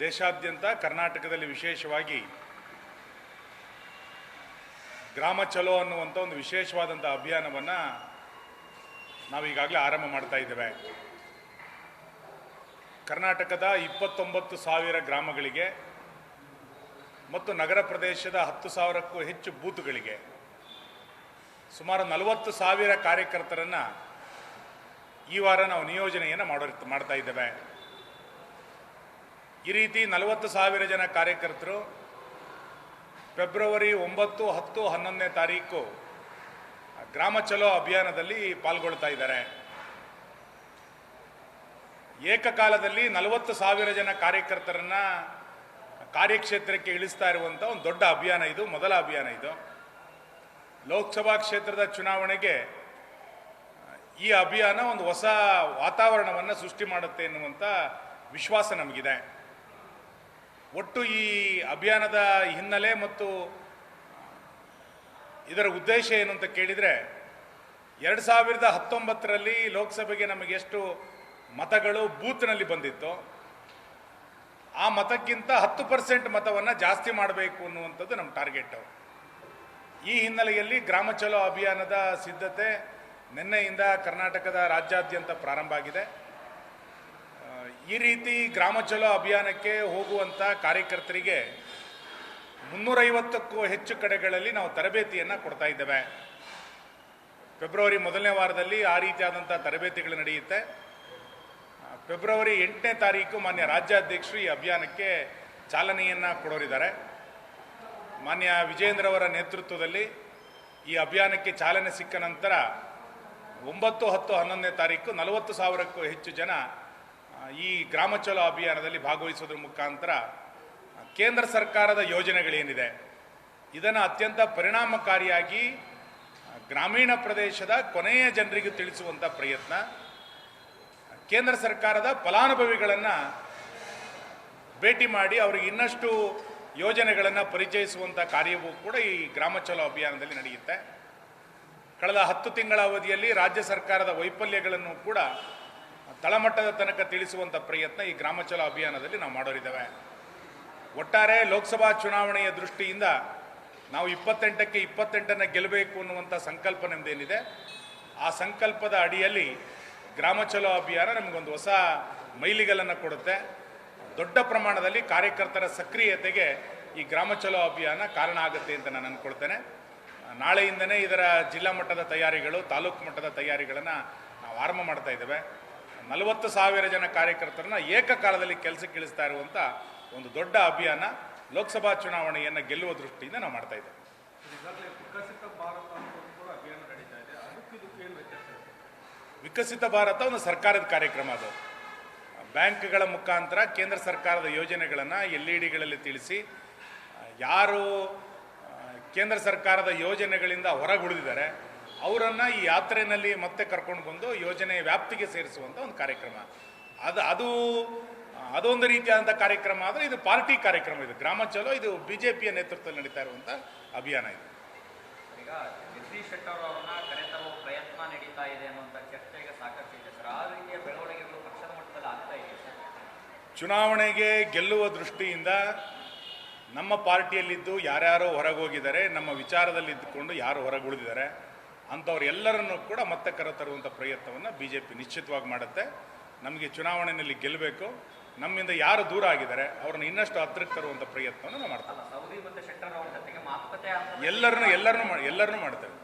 ದೇಶಾದ್ಯಂತ ಕರ್ನಾಟಕದಲ್ಲಿ ವಿಶೇಷವಾಗಿ ಗ್ರಾಮ ಚಲೋ ಅನ್ನುವಂಥ ಒಂದು ವಿಶೇಷವಾದಂಥ ಅಭಿಯಾನವನ್ನು ನಾವೀಗಾಗಲೇ ಆರಂಭ ಮಾಡ್ತಾ ಇದ್ದೇವೆ. ಕರ್ನಾಟಕದ 29,000 ಗ್ರಾಮಗಳಿಗೆ ಮತ್ತು ನಗರ ಪ್ರದೇಶದ 10,000ಕ್ಕೂ ಹೆಚ್ಚು ಬೂತ್ಗಳಿಗೆ ಸುಮಾರು 40,000 ಕಾರ್ಯಕರ್ತರನ್ನು ಈ ವಾರ ನಾವು ನಿಯೋಜನೆಯನ್ನು ಮಾಡ್ತಾ ಇದ್ದೇವೆ. ಈ ರೀತಿ 40,000 ಜನ ಕಾರ್ಯಕರ್ತರು ಫೆಬ್ರವರಿ 9, 10, 11ನೇ ತಾರೀಕು ಗ್ರಾಮ ಚಲೋ ಅಭಿಯಾನದಲ್ಲಿ ಪಾಲ್ಗೊಳ್ತಾ ಇದ್ದಾರೆ. ಏಕಕಾಲದಲ್ಲಿ 40,000 ಜನ ಕಾರ್ಯಕರ್ತರನ್ನ ಕಾರ್ಯಕ್ಷೇತ್ರಕ್ಕೆ ಇಳಿಸ್ತಾ ಇರುವಂಥ ಒಂದು ದೊಡ್ಡ ಅಭಿಯಾನ ಇದು, ಮೊದಲ ಅಭಿಯಾನ ಇದು. ಲೋಕಸಭಾ ಕ್ಷೇತ್ರದ ಚುನಾವಣೆಗೆ ಈ ಅಭಿಯಾನ ಒಂದು ಹೊಸ ವಾತಾವರಣವನ್ನು ಸೃಷ್ಟಿ ಮಾಡುತ್ತೆ ಎನ್ನುವಂಥ ವಿಶ್ವಾಸ ನಮಗಿದೆ. ಒಟ್ಟು ಈ ಅಭಿಯಾನದ ಹಿನ್ನೆಲೆ ಮತ್ತು ಇದರ ಉದ್ದೇಶ ಏನು ಅಂತ ಕೇಳಿದರೆ, 2019ರಲ್ಲಿ ಲೋಕಸಭೆಗೆ ನಮಗೆ ಎಷ್ಟು ಮತಗಳು ಬೂತ್ನಲ್ಲಿ ಬಂದಿತ್ತು, ಆ ಮತಕ್ಕಿಂತ 10% ಮತವನ್ನು ಜಾಸ್ತಿ ಮಾಡಬೇಕು ಅನ್ನುವಂಥದ್ದು ನಮ್ಮ ಟಾರ್ಗೆಟ್. ಈ ಹಿನ್ನೆಲೆಯಲ್ಲಿ ಗ್ರಾಮ ಚಲೋ ಅಭಿಯಾನದ ಸಿದ್ಧತೆ ನಿನ್ನೆಯಿಂದ ಕರ್ನಾಟಕದ ರಾಜ್ಯಾದ್ಯಂತ ಪ್ರಾರಂಭ ಆಗಿದೆ. ಈ ರೀತಿ ಗ್ರಾಮ ಚಲೋ ಅಭಿಯಾನಕ್ಕೆ ಹೋಗುವಂಥ ಕಾರ್ಯಕರ್ತರಿಗೆ 350ಕ್ಕೂ ಹೆಚ್ಚು ಕಡೆಗಳಲ್ಲಿ ನಾವು ತರಬೇತಿಯನ್ನು ಕೊಡ್ತಾ ಇದ್ದೇವೆ. ಫೆಬ್ರವರಿ 1ನೇ ವಾರದಲ್ಲಿ ಆ ರೀತಿಯಾದಂಥ ತರಬೇತಿಗಳು ನಡೆಯುತ್ತೆ. ಫೆಬ್ರವರಿ 8ನೇ ತಾರೀಕು ಮಾನ್ಯ ರಾಜ್ಯಾಧ್ಯಕ್ಷರು ಈ ಅಭಿಯಾನಕ್ಕೆ ಚಾಲನೆಯನ್ನು ಕೊಡೋರಿದ್ದಾರೆ. ಮಾನ್ಯ ವಿಜೇಂದ್ರ ಅವರ ನೇತೃತ್ವದಲ್ಲಿ ಈ ಅಭಿಯಾನಕ್ಕೆ ಚಾಲನೆ ಸಿಕ್ಕ ನಂತರ 9, 10, 11ನೇ ತಾರೀಕು 40,000ಕ್ಕೂ ಹೆಚ್ಚು ಜನ ಈ ಗ್ರಾಮ ಚಲೋ ಅಭಿಯಾನದಲ್ಲಿ ಭಾಗವಹಿಸೋದ್ರ ಮುಖಾಂತರ ಕೇಂದ್ರ ಸರ್ಕಾರದ ಯೋಜನೆಗಳೇನಿದೆ ಇದನ್ನು ಅತ್ಯಂತ ಪರಿಣಾಮಕಾರಿಯಾಗಿ ಗ್ರಾಮೀಣ ಪ್ರದೇಶದ ಕೊನೆಯ ಜನರಿಗೆ ತಿಳಿಸುವಂಥ ಪ್ರಯತ್ನ, ಕೇಂದ್ರ ಸರ್ಕಾರದ ಫಲಾನುಭವಿಗಳನ್ನು ಭೇಟಿ ಮಾಡಿ ಅವರಿಗೆ ಇನ್ನಷ್ಟು ಯೋಜನೆಗಳನ್ನು ಪರಿಚಯಿಸುವಂಥ ಕಾರ್ಯವೂ ಕೂಡ ಈ ಗ್ರಾಮ ಚಲೋ ಅಭಿಯಾನದಲ್ಲಿ ನಡೆಯುತ್ತೆ. ಕಳೆದ 10 ತಿಂಗಳ ಅವಧಿಯಲ್ಲಿ ರಾಜ್ಯ ಸರ್ಕಾರದ ವೈಫಲ್ಯಗಳನ್ನು ಕೂಡ ತಳಮಟ್ಟದ ತನಕ ತಿಳಿಸುವಂಥ ಪ್ರಯತ್ನ ಈ ಗ್ರಾಮ ಚಲೋ ಅಭಿಯಾನದಲ್ಲಿ ನಾವು ಮಾಡೋರಿದ್ದೇವೆ. ಒಟ್ಟಾರೆ ಲೋಕಸಭಾ ಚುನಾವಣೆಯ ದೃಷ್ಟಿಯಿಂದ ನಾವು 28ಕ್ಕೆ 28 ಗೆಲ್ಲಬೇಕು ಅನ್ನುವಂಥ ಸಂಕಲ್ಪ ನಮ್ಮದೇನಿದೆ, ಆ ಸಂಕಲ್ಪದ ಅಡಿಯಲ್ಲಿ ಗ್ರಾಮ ಚಲೋ ಅಭಿಯಾನ ನಮಗೊಂದು ಹೊಸ ಮೈಲಿಗಲ್ಲನ್ನು ಕೊಡುತ್ತೆ. ದೊಡ್ಡ ಪ್ರಮಾಣದಲ್ಲಿ ಕಾರ್ಯಕರ್ತರ ಸಕ್ರಿಯತೆಗೆ ಈ ಗ್ರಾಮ ಚಲೋ ಅಭಿಯಾನ ಕಾರಣ ಆಗುತ್ತೆ ಅಂತ ನಾನು ಅಂದ್ಕೊಳ್ತೇನೆ. ನಾಳೆಯಿಂದನೇ ಇದರ ಜಿಲ್ಲಾ ಮಟ್ಟದ ತಯಾರಿಗಳು, ತಾಲೂಕು ಮಟ್ಟದ ತಯಾರಿಗಳನ್ನು ನಾವು ಆರಂಭ ಮಾಡ್ತಾ ಇದ್ದೇವೆ. 40,000 ಜನ ಕಾರ್ಯಕರ್ತರನ್ನ ಏಕಕಾಲದಲ್ಲಿ ಕೆಲಸಕ್ಕೆ ಇಳಿಸ್ತಾ ಇರುವಂಥ ಒಂದು ದೊಡ್ಡ ಅಭಿಯಾನ ಲೋಕಸಭಾ ಚುನಾವಣೆಯನ್ನು ಗೆಲ್ಲುವ ದೃಷ್ಟಿಯಿಂದ ನಾವು ಮಾಡ್ತಾ ಇದ್ದೇವೆ. ವಿಕಸಿತ ಭಾರತ ಒಂದು ಸರ್ಕಾರದ ಕಾರ್ಯಕ್ರಮ. ಅದು ಬ್ಯಾಂಕ್ಗಳ ಮುಖಾಂತರ ಕೇಂದ್ರ ಸರ್ಕಾರದ ಯೋಜನೆಗಳನ್ನು LED ತಿಳಿಸಿ, ಯಾರು ಕೇಂದ್ರ ಸರ್ಕಾರದ ಯೋಜನೆಗಳಿಂದ ಹೊರಗುಳಿದಿದ್ದಾರೆ ಅವರನ್ನು ಈ ಯಾತ್ರೆಯಲ್ಲಿ ಮತ್ತೆ ಕರ್ಕೊಂಡು ಬಂದು ಯೋಜನೆಯ ವ್ಯಾಪ್ತಿಗೆ ಸೇರಿಸುವಂಥ ಒಂದು ಕಾರ್ಯಕ್ರಮ. ಅದೊಂದು ರೀತಿಯಾದಂಥ ಕಾರ್ಯಕ್ರಮ. ಆದರೆ ಇದು ಪಾರ್ಟಿ ಕಾರ್ಯಕ್ರಮ. ಇದು ಗ್ರಾಮ ಚಲೋ, ಇದು BJPಯ ನೇತೃತ್ವದಲ್ಲಿ ನಡೀತಾ ಇರುವಂಥ ಅಭಿಯಾನ ಇದು. ಈಗ ಜಗದೀಶ್ ಶೆಟ್ಟರ್ ಅವರನ್ನ ಕರೆತರುವ ಪ್ರಯತ್ನ ನಡೀತಾ ಇದೆ ಅನ್ನುವಂಥ ಚರ್ಚೆಗೆ ಸಾಕಷ್ಟು ಇದೆ ಸರ್. ಆ ರೀತಿಯ ಬೆಳವಣಿಗೆಗಳು ಪಕ್ಷದ ಮಟ್ಟದಲ್ಲಿ ಆಗ್ತಾ ಇದೆ ಸರ್. ಚುನಾವಣೆಗೆ ಗೆಲ್ಲುವ ದೃಷ್ಟಿಯಿಂದ ನಮ್ಮ ಪಾರ್ಟಿಯಲ್ಲಿದ್ದು ಯಾರ್ಯಾರೋ ಹೊರಗೋಗಿದ್ದಾರೆ, ನಮ್ಮ ವಿಚಾರದಲ್ಲಿ ಇದ್ದುಕೊಂಡು ಯಾರು ಹೊರಗುಳಿದಿದ್ದಾರೆ ಅಂಥವ್ರೆಲ್ಲರನ್ನೂ ಕೂಡ ಮತ್ತೆ ಕರೆತರುವಂಥ ಪ್ರಯತ್ನವನ್ನು BJP ನಿಶ್ಚಿತವಾಗಿ ಮಾಡುತ್ತೆ. ನಮಗೆ ಚುನಾವಣೆಯಲ್ಲಿ ಗೆಲ್ಲಬೇಕು, ನಮ್ಮಿಂದ ಯಾರು ದೂರ ಆಗಿದ್ದಾರೆ ಅವ್ರನ್ನ ಇನ್ನಷ್ಟು ಹತ್ತಿರಕ್ಕೆ ತರುವಂಥ ಪ್ರಯತ್ನವನ್ನು ನಾವು ಮಾಡ್ತೇವೆ. ಎಲ್ಲರನ್ನೂ ಮಾಡ್ತೇವೆ.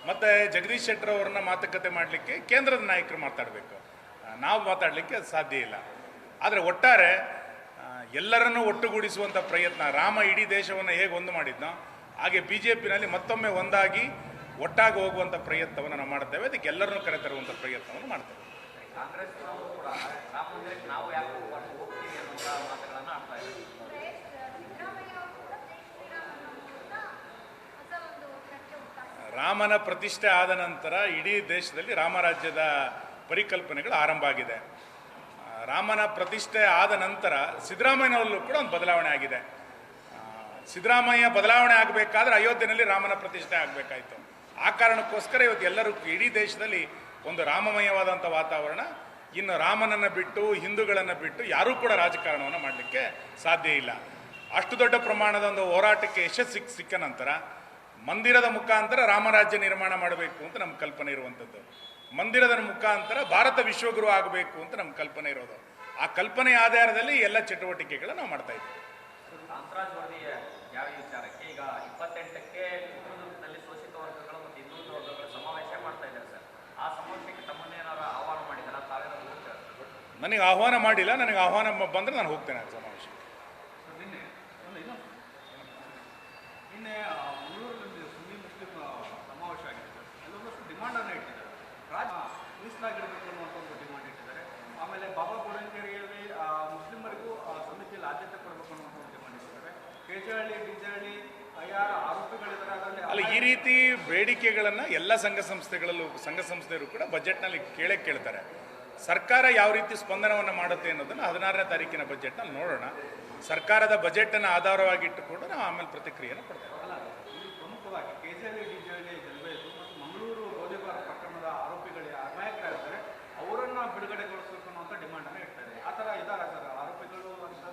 ಮತ್ತು ಜಗದೀಶ್ ಶೆಟ್ಟರ್ ಅವ್ರನ್ನ ಮಾತುಕತೆ ಮಾಡಲಿಕ್ಕೆ ಕೇಂದ್ರದ ನಾಯಕರು ಮಾತಾಡಬೇಕು, ನಾವು ಮಾತಾಡಲಿಕ್ಕೆ ಸಾಧ್ಯ ಇಲ್ಲ. ಆದರೆ ಒಟ್ಟಾರೆ ಎಲ್ಲರನ್ನೂ ಒಟ್ಟುಗೂಡಿಸುವಂಥ ಪ್ರಯತ್ನ, ರಾಮ ಇಡೀ ದೇಶವನ್ನು ಹೇಗೆ ಒಂದು ಮಾಡಿದ್ನೋ ಹಾಗೆ BJPನಲ್ಲಿ ಮತ್ತೊಮ್ಮೆ ಒಂದಾಗಿ ಒಟ್ಟಾಗಿ ಹೋಗುವಂಥ ಪ್ರಯತ್ನವನ್ನು ನಾವು ಮಾಡ್ತೇವೆ. ಅದಕ್ಕೆ ಎಲ್ಲರನ್ನೂ ಕರೆತರುವಂಥ ಪ್ರಯತ್ನವನ್ನು ಮಾಡ್ತೇವೆ. ರಾಮನ ಪ್ರತಿಷ್ಠೆ ಆದ ನಂತರ ಇಡೀ ದೇಶದಲ್ಲಿ ರಾಮರಾಜ್ಯದ ಪರಿಕಲ್ಪನೆಗಳು ಆರಂಭ ಆಗಿದೆ. ರಾಮನ ಪ್ರತಿಷ್ಠೆ ಆದ ನಂತರ ಸಿದ್ದರಾಮಯ್ಯನವರಲ್ಲೂ ಕೂಡ ಒಂದು ಬದಲಾವಣೆ ಆಗಿದೆ. ಸಿದ್ದರಾಮಯ್ಯ ಬದಲಾವಣೆ ಆಗಬೇಕಾದ್ರೆ ಅಯೋಧ್ಯೆಯಲ್ಲಿ ರಾಮನ ಪ್ರತಿಷ್ಠೆ ಆಗಬೇಕಾಯಿತು. ಆ ಕಾರಣಕ್ಕೋಸ್ಕರ ಇವತ್ತು ಎಲ್ಲರೂ ಇಡೀ ದೇಶದಲ್ಲಿ ಒಂದು ರಾಮಮಯವಾದಂಥ ವಾತಾವರಣ ಇನ್ನು ರಾಮನನ್ನು ಬಿಟ್ಟು ಹಿಂದೂಗಳನ್ನು ಬಿಟ್ಟು ಯಾರೂ ಕೂಡ ರಾಜಕಾರಣವನ್ನು ಮಾಡಲಿಕ್ಕೆ ಸಾಧ್ಯ ಇಲ್ಲ. ಅಷ್ಟು ದೊಡ್ಡ ಪ್ರಮಾಣದ ಒಂದು ಹೋರಾಟಕ್ಕೆ ಯಶಸ್ಸು ಸಿಕ್ಕ ನಂತರ ಮಂದಿರದ ಮುಖಾಂತರ ರಾಮರಾಜ್ಯ ನಿರ್ಮಾಣ ಮಾಡಬೇಕು ಅಂತ ನಮ್ಮ ಕಲ್ಪನೆ ಇರುವಂಥದ್ದು. ಮಂದಿರದ ಮುಖಾಂತರ ಭಾರತ ವಿಶ್ವಗುರು ಆಗಬೇಕು ಅಂತ ನಮ್ಮ ಕಲ್ಪನೆ ಇರೋದು. ಆ ಕಲ್ಪನೆ ಆಧಾರದಲ್ಲಿ ಎಲ್ಲ ಚಟುವಟಿಕೆಗಳನ್ನು ನಾವು ಮಾಡ್ತಾ ಇದ್ದೀವಿ. ಕಾಂತರಾಜ್ ವರದಿ ಯಾವ ವಿಚಾರಕ್ಕೆ ಈಗ 28ಕ್ಕೆ ಚಿತ್ರದುರ್ಗದಲ್ಲಿ ಶೋಷಿತ ವರ್ಗಗಳು ಮತ್ತು ಹಿಂದುಳಿದ ವರ್ಗಗಳ ಸಮಾವೇಶ ಮಾಡ್ತಾ ಇದ್ದಾರೆ ಸರ್. ಆ ಸಮಾವೇಶಕ್ಕೆ ತಮ್ಮನ್ನೇನಾರ ಆಹ್ವಾನ ಮಾಡಿದಾರ? ತಾವೇನಾದ್ರು ಹೋಗ್ತಾರೆ? ನನಗೆ ಆಹ್ವಾನ ಮಾಡಿಲ್ಲ. ನನಗೆ ಆಹ್ವಾನ ಬಂದರೆ ನಾನು ಹೋಗ್ತೇನೆ ಆ ಸಮಾವೇಶ. ನಿನ್ನೆ ಮಂಗಳೂರಿನಲ್ಲಿ ಸುನ್ನಿ ಮುಸ್ಲಿಂ ಸಮಾವೇಶ ಆಗಿದೆ ಸರ್. ಎಲ್ಲೊಂದಷ್ಟು ಡಿಮಾಂಡನ್ನು ಇಟ್ಟಿದ್ದಾರೆ. ಮೀಸಲಾಗಿಡಬೇಕು ಅನ್ನುವಂಥ ಒಂದು ಡಿಮಾಂಡ್ ಇಟ್ಟಿದ್ದಾರೆ. ಆಮೇಲೆ ಬಾಬಾ ಬುಡಂಗೇರಿಯಲ್ಲಿ ಮುಸ್ಲಿಮರಿಗೂ ಸಮಿತಿಯಲ್ಲಿ ಆದ್ಯತೆ ಕೊಡಬೇಕು ಅನ್ನುವಂಥ ಒಂದು ಡಿಮಾಂಡ್ ಇಟ್ಟಿದ್ದಾರೆ. ಕೆಜೆಹಳ್ಳಿ ಡಿಜೆಹಳ್ಳಿ ಯಾರ ಆರೋಪಿಗಳಿದ್ದಾರೆ ಅದರಲ್ಲಿ ಅಲ್ಲ, ಈ ರೀತಿ ಬೇಡಿಕೆಗಳನ್ನು ಎಲ್ಲ ಸಂಘ ಸಂಸ್ಥೆಯವರು ಕೂಡ ಬಜೆಟ್ನಲ್ಲಿ ಕೇಳ್ತಾರೆ. ಸರ್ಕಾರ ಯಾವ ರೀತಿ ಸ್ಪಂದನವನ್ನು ಮಾಡುತ್ತೆ ಅನ್ನೋದನ್ನು 16ನೇ ತಾರೀಕಿನ ಬಜೆಟ್ನಲ್ಲಿ ನೋಡೋಣ. ಸರ್ಕಾರದ ಬಜೆಟನ್ನು ಆಧಾರವಾಗಿ ಇಟ್ಟುಕೊಂಡು ನಾವು ಆಮೇಲೆ ಪ್ರತಿಕ್ರಿಯೆಯನ್ನು ಕೊಡ್ತೇವೆ. ಅಲ್ಲ, ಇಲ್ಲಿ ಪ್ರಮುಖವಾಗಿ ಕೆಜೆಹಳ್ಳಿ ಡಿಜೆಹಳ್ಳಿ ಜಲ್ವೇದು ಮತ್ತು ಮಂಗಳೂರು ಗೋಲಿಬಾರ್ ಪ್ರಕರಣದ ಆರೋಪಿಗಳು ಅಮಾಯಕರಾಗಿದ್ದಾರೆ, ಅವರನ್ನು ಬಿಡುಗಡೆಗೊಳಿಸಬೇಕು ಅನ್ನುವಂಥ ಡಿಮಾಂಡನ್ನು ಇಡ್ತಾರೆ. ಆ ಥರ ಇದ್ದಾರೆ ಸರ್ ಆರೋಪಿಗಳು ಅಂತ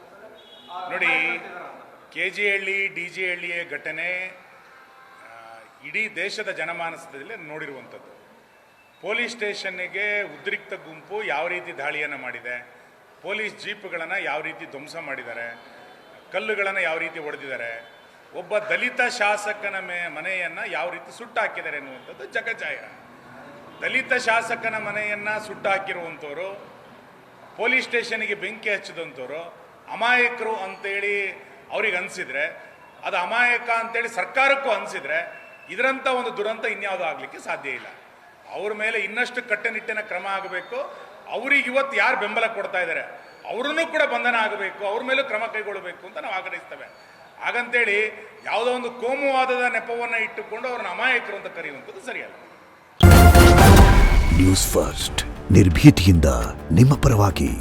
ನೋಡಿ, ಕೆಜೆಹಳ್ಳಿ ಡಿಜೆಹಳ್ಳಿಯ ಘಟನೆ ಇಡೀ ದೇಶದ ಜನಮಾನಸದಲ್ಲಿ ನೋಡಿರುವಂಥದ್ದು. ಪೊಲೀಸ್ ಸ್ಟೇಷನ್ನಿಗೆ ಉದ್ರಿಕ್ತ ಗುಂಪು ಯಾವ ರೀತಿ ದಾಳಿಯನ್ನು ಮಾಡಿದೆ, ಪೊಲೀಸ್ ಜೀಪ್ಗಳನ್ನು ಯಾವ ರೀತಿ ಧ್ವಂಸ ಮಾಡಿದ್ದಾರೆ, ಕಲ್ಲುಗಳನ್ನು ಯಾವ ರೀತಿ ಹೊಡೆದಿದ್ದಾರೆ, ಒಬ್ಬ ದಲಿತ ಶಾಸಕನ ಮನೆಯನ್ನು ಯಾವ ರೀತಿ ಸುಟ್ಟಾಕಿದ್ದಾರೆ ಎನ್ನುವಂಥದ್ದು ಜಗಜ್ಜಾಹಿರ. ದಲಿತ ಶಾಸಕನ ಮನೆಯನ್ನು ಸುಟ್ಟಾಕಿರುವಂಥವ್ರು, ಪೊಲೀಸ್ ಸ್ಟೇಷನ್ಗೆ ಬೆಂಕಿ ಹಚ್ಚಿದಂಥವ್ರು ಅಮಾಯಕರು ಅಂತೇಳಿ ಅವ್ರಿಗೆ ಅನಿಸಿದರೆ, ಅದು ಅಮಾಯಕ ಅಂತೇಳಿ ಸರ್ಕಾರಕ್ಕೂ ಅನಿಸಿದರೆ ಇದರಂಥ ಒಂದು ದುರಂತ ಇನ್ಯಾವುದೂ ಆಗಲಿಕ್ಕೆ ಸಾಧ್ಯ ಇಲ್ಲ. ಅವ್ರ ಮೇಲೆ ಇನ್ನಷ್ಟು ಕಟ್ಟುನಿಟ್ಟಿನ ಕ್ರಮ ಆಗಬೇಕು. ಅವ್ರಿಗೆ ಇವತ್ತು ಯಾರು ಬೆಂಬಲ ಕೊಡ್ತಾ ಇದ್ದಾರೆ ಅವ್ರನ್ನೂ ಕೂಡ ಬಂಧನ ಆಗಬೇಕು, ಅವ್ರ ಮೇಲೂ ಕ್ರಮ ಕೈಗೊಳ್ಳಬೇಕು ಅಂತ ನಾವು ಆಗ್ರಹಿಸ್ತೇವೆ. ಹಾಗಂತೇಳಿ ಯಾವುದೋ ಒಂದು ಕೋಮುವಾದದ ನೆಪವನ್ನು ಇಟ್ಟುಕೊಂಡು ಅವ್ರನ್ನ ಅಮಾಯಕರು ಅಂತ ಕರೆಯುವಂಥದ್ದು ಸರಿಯಲ್ಲ. ನ್ಯೂಸ್ ಫಸ್ಟ್ ನಿರ್ಭೀತಿಯಿಂದ ನಿಮ್ಮ ಪರವಾಗಿ.